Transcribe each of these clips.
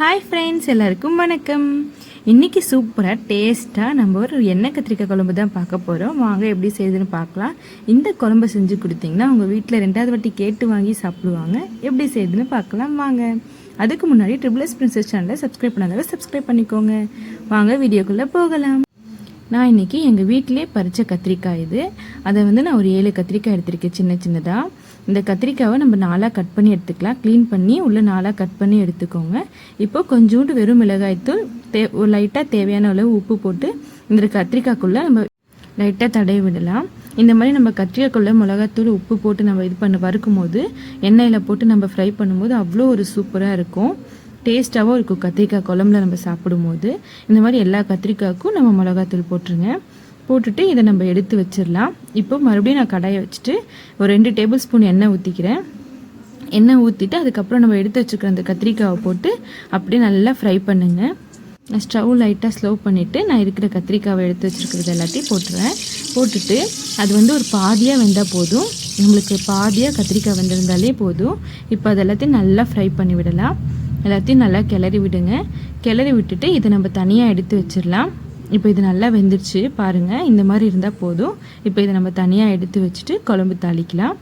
Hi friends, எல்லாருக்கும் வணக்கம். இன்றைக்கி சூப்பராக டேஸ்ட்டாக நம்ம ஒரு எண்ணெய் கத்திரிக்காய் குழம்பு தான் பார்க்க போகிறோம். வாங்க எப்படி செய்யுதுன்னு பார்க்கலாம். இந்த குழம்பு செஞ்சு கொடுத்தீங்கன்னா உங்கள் வீட்டில் 2வது வாட்டி கேட்டு வாங்கி சாப்பிடுவாங்க. எப்படி செய்யுதுன்னு பார்க்கலாம் வாங்க. அதுக்கு முன்னாடி ட்ரிபிள்எஸ் பிரின்சஸ் சேனலை சப்ஸ்கிரைப் பண்ணாதவங்க சப்ஸ்கிரைப் பண்ணிக்கோங்க. வாங்க வீடியோக்குள்ளே போகலாம். நான் இன்றைக்கி எங்கள் வீட்டிலே பறித்த கத்திரிக்காய் இது. அதை நான் ஒரு 7 கத்திரிக்காய் எடுத்திருக்கேன் சின்ன சின்னதாக. இந்த கத்திரிக்காவை நம்ம 4ஆக கட் பண்ணி எடுத்துக்கலாம். க்ளீன் பண்ணி உள்ளே 4ஆக கட் பண்ணி எடுத்துக்கோங்க. இப்போ கொஞ்சோண்டு வெறும் மிளகாய்த்தூள், லைட்டாக தேவையான அளவு உப்பு போட்டு இந்த கத்திரிக்காய்க்குள்ளே நம்ம லைட்டாக தடவி விடலாம். இந்த மாதிரி நம்ம கத்திரிக்காய்க்குள்ளே மிளகாய்த்தூள் உப்பு போட்டு நம்ம வறுக்கும் போது எண்ணெயில் போட்டு நம்ம ஃப்ரை பண்ணும்போது அவ்வளோ ஒரு சூப்பராக இருக்கும், டேஸ்ட்டாகவும் இருக்கும். கத்திரிக்காய் குழம்புல நம்ம சாப்பிடும்போது இந்த மாதிரி எல்லா கத்திரிக்காய்க்கும் நம்ம மிளகாத்தூள் போட்டுருங்க. போட்டுட்டு இதை நம்ம எடுத்து வச்சிடலாம். இப்போ மறுபடியும் நான் கடாயை வச்சுட்டு ஒரு 2 டேபிள் ஸ்பூன் எண்ணெய் ஊற்றிக்கிறேன். எண்ணெய் ஊற்றிட்டு அதுக்கப்புறம் நம்ம எடுத்து வச்சுருக்கிற அந்த கத்திரிக்காயை போட்டு அப்படியே நல்லா ஃப்ரை பண்ணுங்கள். நான் ஸ்டவ் லைட்டாக ஸ்லோ பண்ணிவிட்டு நான் இருக்கிற கத்திரிக்காவை எடுத்து வச்சுருக்கிறது எல்லாத்தையும் போட்டுருவேன். போட்டுட்டு அது ஒரு பாதியாக வெந்தால் போதும். நம்மளுக்கு பாதியாக கத்திரிக்காய் வெந்திருந்தாலே போதும். இப்போ அது எல்லாத்தையும் நல்லா ஃப்ரை பண்ணி விடலாம். எல்லாத்தையும் நல்லா கிளறி விடுங்க. கிளறி விட்டுட்டு இதை நம்ம தனியாக எடுத்து வச்சிடலாம். இப்போ இது நல்லா வெந்துருச்சு பாருங்கள், இந்த மாதிரி இருந்தால் போதும். இப்போ இதை நம்ம தனியாக எடுத்து வச்சுட்டு குழம்பு தாளிக்கலாம்.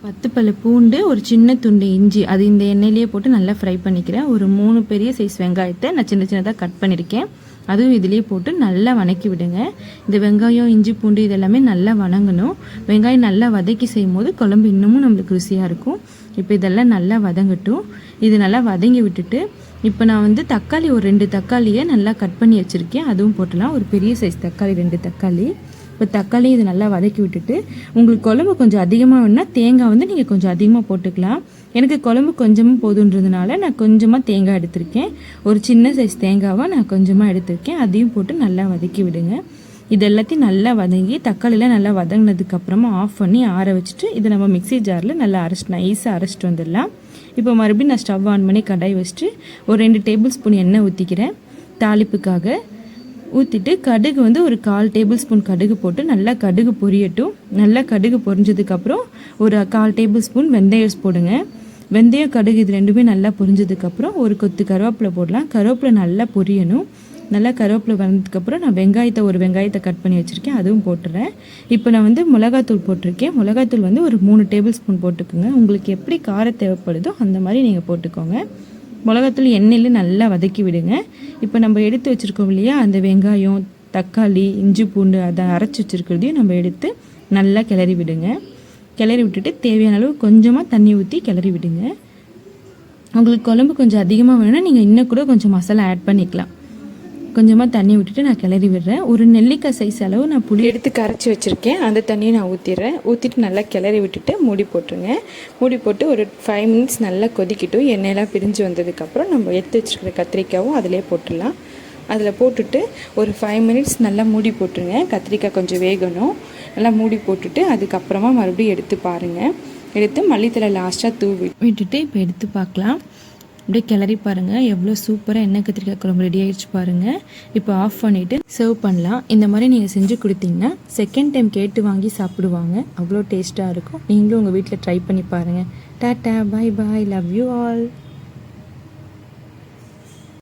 10 பல்லு பூண்டு, ஒரு சின்ன துண்டு இஞ்சி, அது இந்த எண்ணெயிலேயே போட்டு நல்லா ஃப்ரை பண்ணிக்கிறேன். ஒரு 3 பெரிய சைஸ் வெங்காயத்தை நான் சின்ன சின்னதாக கட் பண்ணியிருக்கேன். அதுவும் இதிலே போட்டு நல்லா வதக்கி விடுங்க. இந்த வெங்காயம், இஞ்சி, பூண்டு இதெல்லாமே நல்லா வதங்கணும். வெங்காயம் நல்லா வதக்கி செய்யும் போது குழம்பு இன்னமும் நம்மளுக்கு ருசியாக இருக்கும். இப்போ இதெல்லாம் நல்லா வதங்கட்டும். இது நல்லா வதங்கி விட்டுட்டு இப்போ நான் தக்காளி ஒரு 2 தக்காளியை நல்லா கட் பண்ணி வச்சுருக்கேன். அதுவும் போட்டலாம். ஒரு பெரிய சைஸ் தக்காளி 2 தக்காளி. இப்போ தக்காளி இது நல்லா வதக்கி விட்டுட்டு உங்களுக்கு குழம்பு கொஞ்சம் அதிகமாக வேணுன்னா தேங்காய் நீங்கள் கொஞ்சம் அதிகமாக போட்டுக்கலாம். எனக்கு குழம்பு கொஞ்சமாக போதுன்றதுனால நான் கொஞ்சமாக தேங்காய் எடுத்திருக்கேன். ஒரு சின்ன சைஸ் தேங்காவை நான் கொஞ்சமாக எடுத்திருக்கேன். அதையும் போட்டு நல்லா வதக்கி விடுங்க. இது எல்லாத்தையும் நல்லா வதங்கி தக்காளிலாம் நல்லா வதங்கினதுக்கப்புறமா ஆஃப் பண்ணி ஆற வச்சுட்டு இதை நம்ம மிக்ஸி ஜாரில் நல்லா நைஸாக அரைச்சிட்டு வந்துடலாம். இப்போ மறுபடியும் நான் ஸ்டவ் ஆன் பண்ணி கடாய் வச்சுட்டு ஒரு 2 டேபிள் ஸ்பூன் எண்ணெய் ஊற்றிக்கிறேன் தாளிப்புக்காக. ஊற்றிட்டு கடுகு ஒரு 1/4 டேபிள் ஸ்பூன் கடுகு போட்டு நல்லா கடுகு பொரியட்டும். நல்லா கடுகு பொரிஞ்சதுக்கப்புறம் ஒரு 1/4 டேபிள் ஸ்பூன் வெந்தயம் போடுங்க. வெந்தயம், கடுகு இது ரெண்டுமே நல்லா பொரிஞ்சதுக்கப்புறம் ஒரு கொத்து கருவேப்பிலை போடலாம். கருவேப்பிலை நல்லா பொரியணும். நல்லா கருவேப்பிலை வந்ததுக்கப்புறம் நான் ஒரு வெங்காயத்தை கட் பண்ணி வச்சுருக்கேன், அதுவும் போட்டுறேன். இப்போ நான் மிளகாத்தூள் போட்டிருக்கேன். மிளகாத்தூள் ஒரு 3 டேபிள் ஸ்பூன் போட்டுக்கோங்க. உங்களுக்கு எப்படி காரம் தேவைப்படுதோ அந்த மாதிரி நீங்கள் போட்டுக்கோங்க. மிளகாத்தூள் எண்ணெயில் நல்லா வதக்கி விடுங்க. இப்போ நம்ம எடுத்து வச்சுருக்கோம் இல்லையா, அந்த வெங்காயம், தக்காளி, இஞ்சி, பூண்டு அதை அரைச்சி வச்சுருக்கிறதையும் நம்ம எடுத்து நல்லா கிளறி விடுங்க. கிளறி விட்டுட்டு தேவையான அளவு கொஞ்சமாக தண்ணி ஊற்றி கிளறி விடுங்க. உங்களுக்கு குழம்பு கொஞ்சம் அதிகமாக வேணும்னா நீங்கள் இன்னும் கூட கொஞ்சம் மசாலா ஆட் பண்ணிக்கலாம். கொஞ்சமாக தண்ணி விட்டுட்டு நான் கிளறி விடுறேன். ஒரு நெல்லிக்காய் சைஸ் அளவு நான் புளி எடுத்து கரைச்சி வச்சுருக்கேன். அந்த தண்ணியை நான் ஊற்றிடுறேன். ஊற்றிட்டு நல்லா கிளறி விட்டுட்டு மூடி போட்டுருங்க. மூடி போட்டு ஒரு 5 மினிட்ஸ் நல்லா கொதிக்கிட்டும். எண்ணெயெல்லாம் பிரிஞ்சு வந்ததுக்கப்புறம் நம்ம எடுத்து வச்சுருக்கிற கத்திரிக்காயும் அதிலே போட்டுடலாம். அதில் போட்டுட்டு ஒரு 5 மினிட்ஸ் நல்லா மூடி போட்டுருங்க. கத்திரிக்காய் கொஞ்சம் வேகணும். நல்லா மூடி போட்டுட்டு அதுக்கப்புறமா மறுபடியும் எடுத்து பாருங்கள். எடுத்து மல்லித்தலை லாஸ்ட்டாக தூவி விட்டுட்டு இப்போ எடுத்து பார்க்கலாம். அப்படியே கிளறி பாருங்கள், எவ்வளோ சூப்பராக எண்ணெய் கத்திரிக்காய் குழம்பு ரெடி ஆகிடுச்சு பாருங்கள். இப்போ ஆஃப் பண்ணிவிட்டு சர்வ் பண்ணலாம். இந்த மாதிரி நீங்கள் செஞ்சு கொடுத்தீங்கன்னா செகண்ட் டைம் கேட்டு வாங்கி சாப்பிடுவாங்க. அவ்வளோ டேஸ்ட்டாக இருக்கும். நீங்களும் உங்கள் வீட்டில் ட்ரை பண்ணி பாருங்கள். Tata, bye bye, love you all.